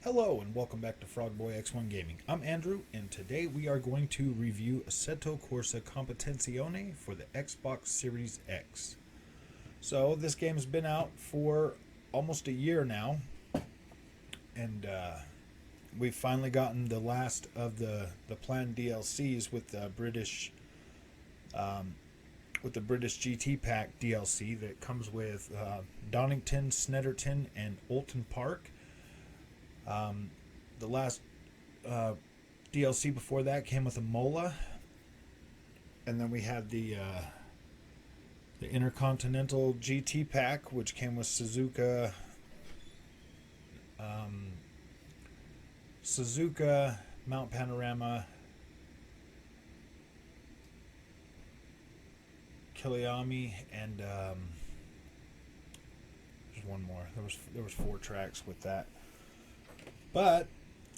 Hello and welcome back to Frogboy X1 Gaming. I'm Andrew and today we are going to review Assetto Corsa Competizione for the Xbox Series X. So this game's been out for almost a year now, and we've finally gotten the last of the planned DLCs with the British GT Pack DLC that comes with Donington, Snetterton, and Oulton Park. The last DLC before that came with a Mola, and then we had the Intercontinental GT Pack, which came with Suzuka, Mount Panorama, Kiliami, and there's one more. There was 4 tracks with that. But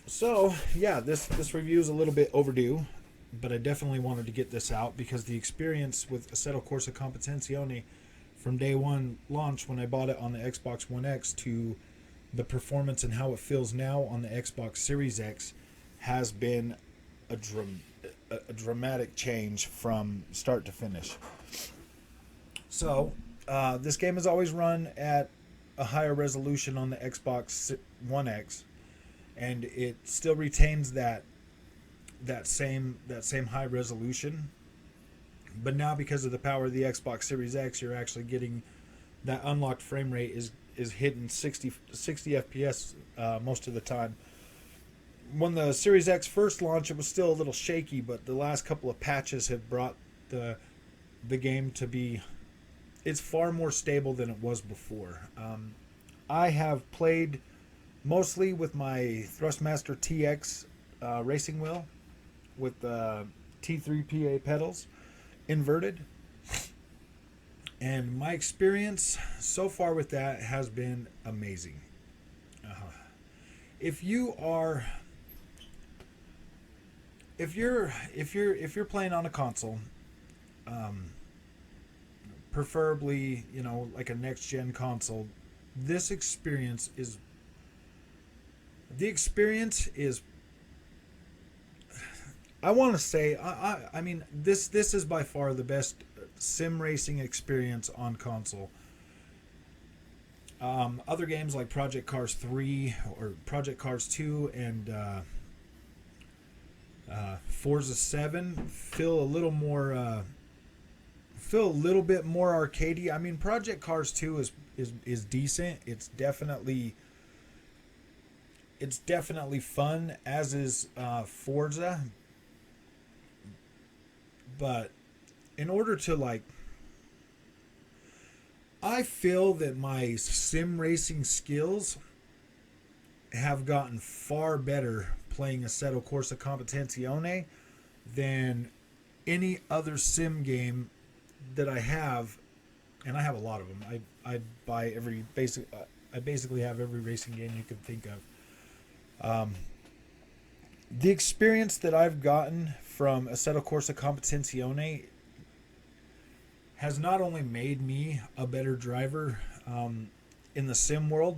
so yeah, this review is a little bit overdue, but I definitely wanted to get this out because the experience with Assetto Corsa Competizione from day one launch when I bought it on the Xbox One X to the performance and how it feels now on the Xbox Series X has been a dramatic change from start to finish. So this game is always run at a higher resolution on the Xbox One X, and it still retains that same high resolution. But now, because of the power of the Xbox Series X, you're actually getting that unlocked frame rate is hitting 60 FPS most of the time. When the Series X first launched, it was still a little shaky, but the last couple of patches have brought the game to be, it's far more stable than it was before. I have played mostly with my Thrustmaster TX racing wheel with T3 PA pedals inverted, and my experience so far with that has been amazing. If you're playing on a console, preferably like a next gen console, this experience is I want to say I mean this is by far the best sim racing experience on console. Other games like Project Cars 3 or Project Cars 2 and Forza 7 feel a little bit more arcadey. I mean, Project Cars 2 is decent. It's definitely fun, as is Forza. But in order to I feel that my sim racing skills have gotten far better playing Assetto Corsa Competizione than any other sim game that I have, and I have a lot of them. I buy I basically have every racing game you could think of. The experience that I've gotten from Assetto Corsa Competizione has not only made me a better driver in the sim world,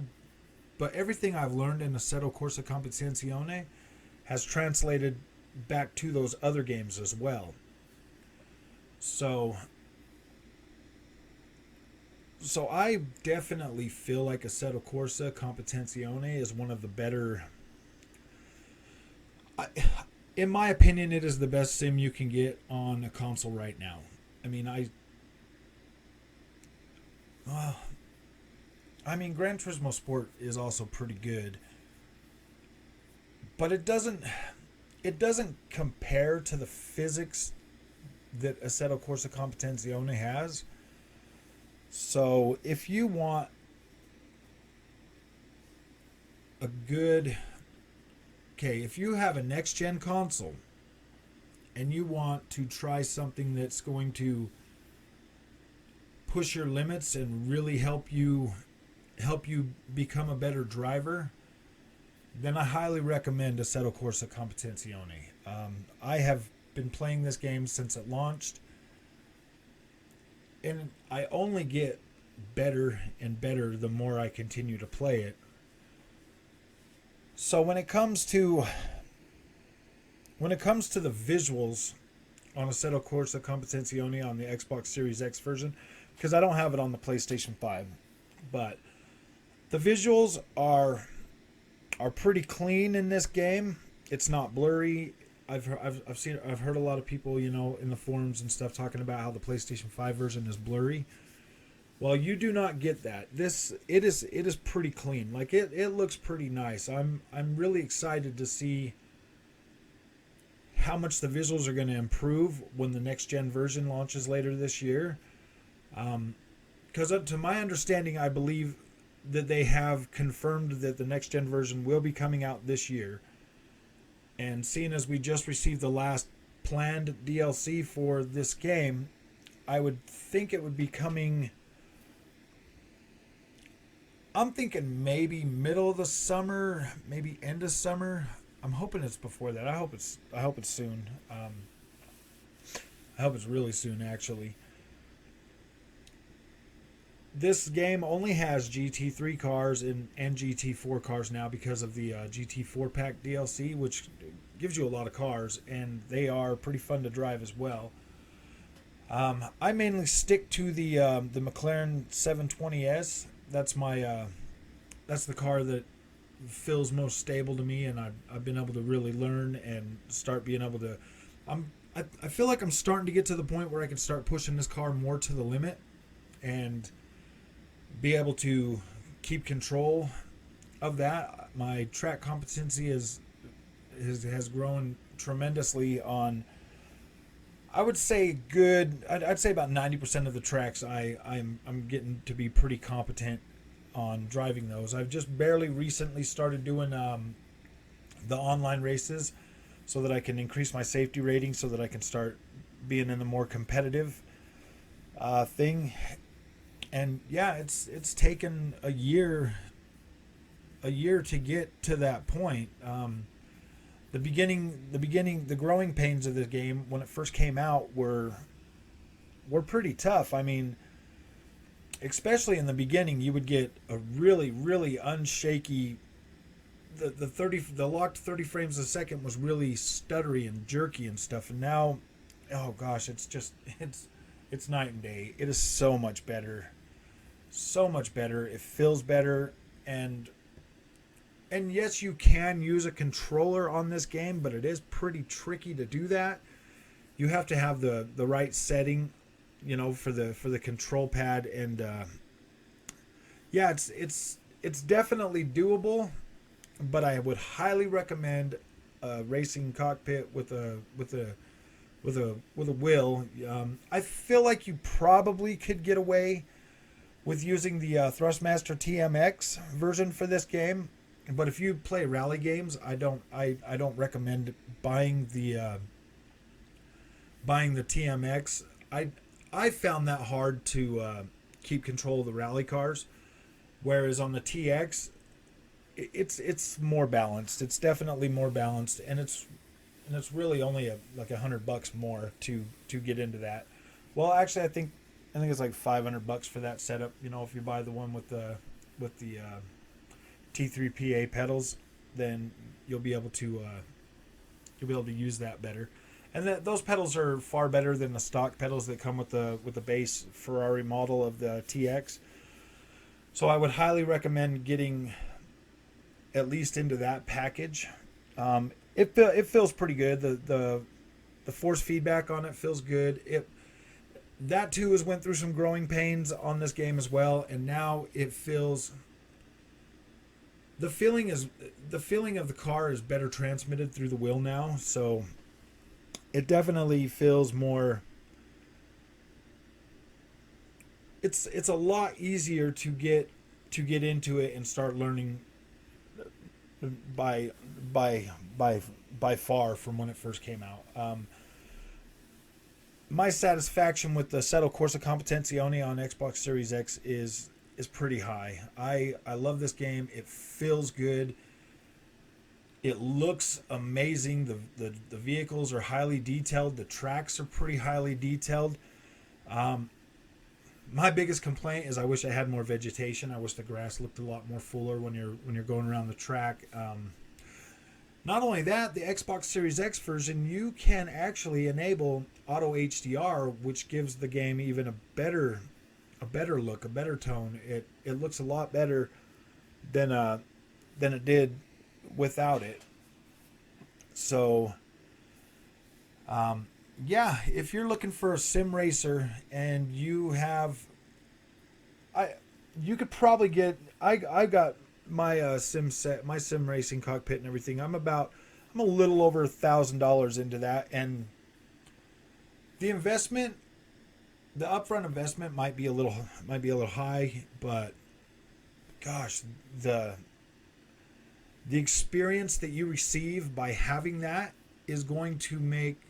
but everything I've learned in Assetto Corsa Competizione has translated back to those other games as well. So I definitely feel like Assetto Corsa Competizione is one of the better. In my opinion, it is the best sim you can get on a console right now. I mean, Gran Turismo Sport is also pretty good, but it doesn't compare to the physics that Assetto Corsa Competizione has. So if you want if you have a next gen console and you want to try something that's going to push your limits and really help you become a better driver, then I highly recommend Assetto Corsa Competizione. I have been playing this game since it launched, and I only get better and better the more I continue to play it. So when it comes to the visuals on Assetto Corsa Competizione on the Xbox Series X version, because I don't have it on the PlayStation 5, but the visuals are pretty clean in this game. It's not blurry. I've heard a lot of people, in the forums and stuff talking about how the PlayStation 5 version is blurry. Well, you do not get that. It is pretty clean. Like it looks pretty nice. I'm really excited to see how much the visuals are going to improve when the next gen version launches later this year. Because to my understanding, I believe that they have confirmed that the next gen version will be coming out this year. And seeing as we just received the last planned DLC for this game, I would think it would be coming. I'm thinking maybe middle of the summer, maybe end of summer. I'm hoping it's before that. I hope it's soon. I hope it's really soon, actually. This game only has GT3 cars and GT4 cars now because of the GT4 pack DLC, which gives you a lot of cars, and they are pretty fun to drive as well. I mainly stick to the McLaren 720S. That's that's the car that feels most stable to me, and I've been able to really learn and start being able to. I feel like I'm starting to get to the point where I can start pushing this car more to the limit, and be able to keep control of that. My track competency has grown tremendously on. I would say good. I'd say about 90% of the tracks I'm getting to be pretty competent on driving those. I've just barely recently started doing the online races so that I can increase my safety rating, so that I can start being in the more competitive thing. And yeah, it's taken a year to get to that point. The growing pains of the game when it first came out were pretty tough. I mean, especially in the beginning, you would get a really, really unshaky. The locked 30 frames a second was really stuttery and jerky and stuff. And now, oh gosh, it's night and day. It is so much better. So much better. It feels better, and yes, you can use a controller on this game, but it is pretty tricky to do that. You have to have the right setting, for the control pad, and yeah, it's definitely doable, but I would highly recommend a racing cockpit with a wheel. I feel like you probably could get away with using the Thrustmaster TMX version for this game, but if you play rally games, I don't recommend buying the TMX. I found that hard to keep control of the rally cars, whereas on the TX, it's more balanced. It's definitely more balanced, and it's really only like $100 more to get into that. Well, actually, I think it's like $500 for that setup. If you buy the one with the T3PA pedals, then you'll be able to use that better. And those pedals are far better than the stock pedals that come with the base Ferrari model of the TX. So I would highly recommend getting at least into that package. It feels pretty good. The force feedback on it feels good. That too has went through some growing pains on this game as well, and now it feels. The feeling of the car is better transmitted through the wheel now, so it definitely feels more. It's a lot easier to get into it and start learning by far from when it first came out. My satisfaction with the Assetto Corsa Competizione on Xbox Series X is pretty high. I love this game. It feels good. It looks amazing. The vehicles are highly detailed. The tracks are pretty highly detailed. My biggest complaint is I wish I had more vegetation. I wish the grass looked a lot more fuller when you're going around the track. Not only that, the Xbox Series X version, you can actually enable auto HDR, which gives the game even a better look, a better tone. It looks a lot better than it did without it. So, yeah, if you're looking for a sim racer and you have, I, you could probably get. I got my sim set, my sim racing cockpit and everything. I'm a little over $1,000 into that, and the investment, the upfront investment might be a little high, but gosh, the the experience that you receive by having that is going to make,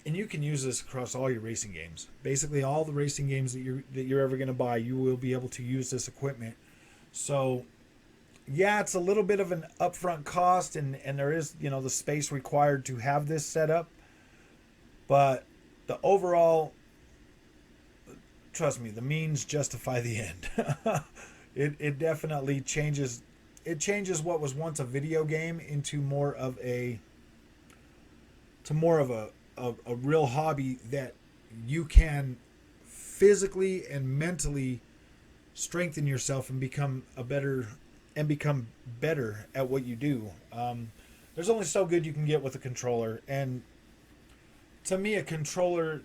and you can use this across all your racing games. Basically, all the racing games that you're ever going to buy, you will be able to use this equipment. So, yeah, it's a little bit of an upfront cost, and there is, the space required to have this set up, but the overall, trust me, the means justify the end. It definitely changes. It changes what was once a video game into more of a real hobby that you can physically and mentally strengthen yourself and become better at what you do. There's only so good you can get with a controller, and to me, a controller,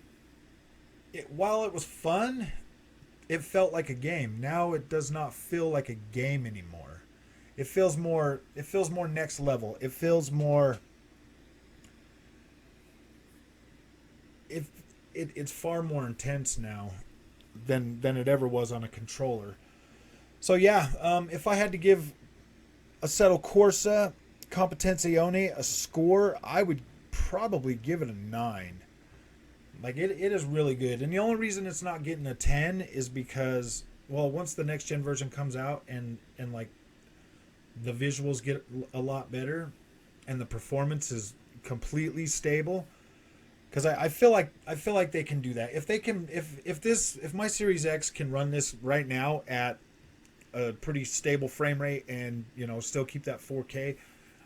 while it was fun, it felt like a game. Now it does not feel like a game anymore. It feels more. It feels more next level. It feels more. It, it's far more intense now than it ever was on a controller. So yeah, if I had to give Assetto Corsa Competizione a score, I would probably give it a 9. Like it is really good, and the only reason it's not getting a 10 is because, well, once the next gen version comes out and like the visuals get a lot better and the performance is completely stable, because I feel like they can do that. If they can, if my Series X can run this right now at a pretty stable frame rate and still keep that 4K,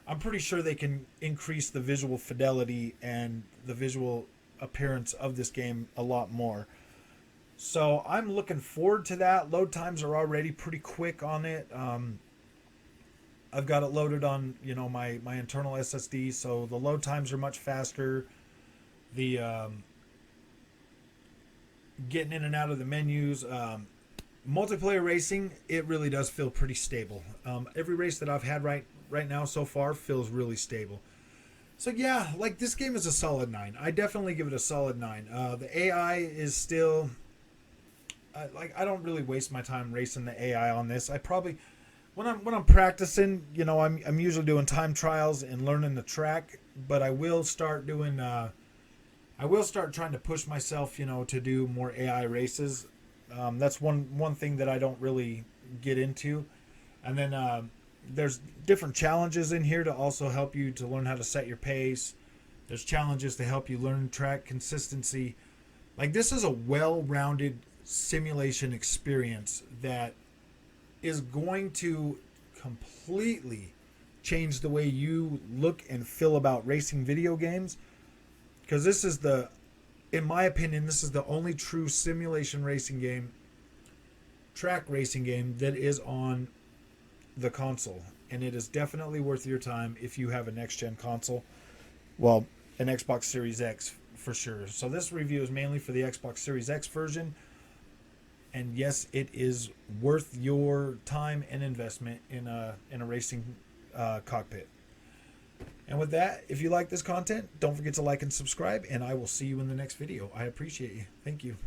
I'm pretty sure they can increase the visual fidelity and the visual appearance of this game a lot more. So I'm looking forward to that. Load times are already pretty quick on it. I've got it loaded on my internal SSD, so the load times are much faster. The getting in and out of the menus, multiplayer racing, it really does feel pretty stable. Every race that I've had right now so far feels really stable. So yeah, like this game is a solid 9. I definitely give it a solid 9. The AI is still, I don't really waste my time racing the AI on this. I probably, when I'm practicing, I'm usually doing time trials and learning the track. But I will start doing, I will start trying to push myself, to do more AI races. That's one thing that I don't really get into. And then there's different challenges in here to also help you to learn how to set your pace. There's challenges to help you learn track consistency. Like, this is a well-rounded simulation experience that is going to completely change the way you look and feel about racing video games. Because this is in my opinion, this is the only true simulation racing game, track racing game that is on the console, and it is definitely worth your time if you have a next gen console. Well, an Xbox Series X for sure. So this review is mainly for the Xbox Series X version, and yes, it is worth your time and investment in a racing cockpit. And with that, if you like this content, don't forget to like and subscribe, and I will see you in the next video. I appreciate you. Thank you.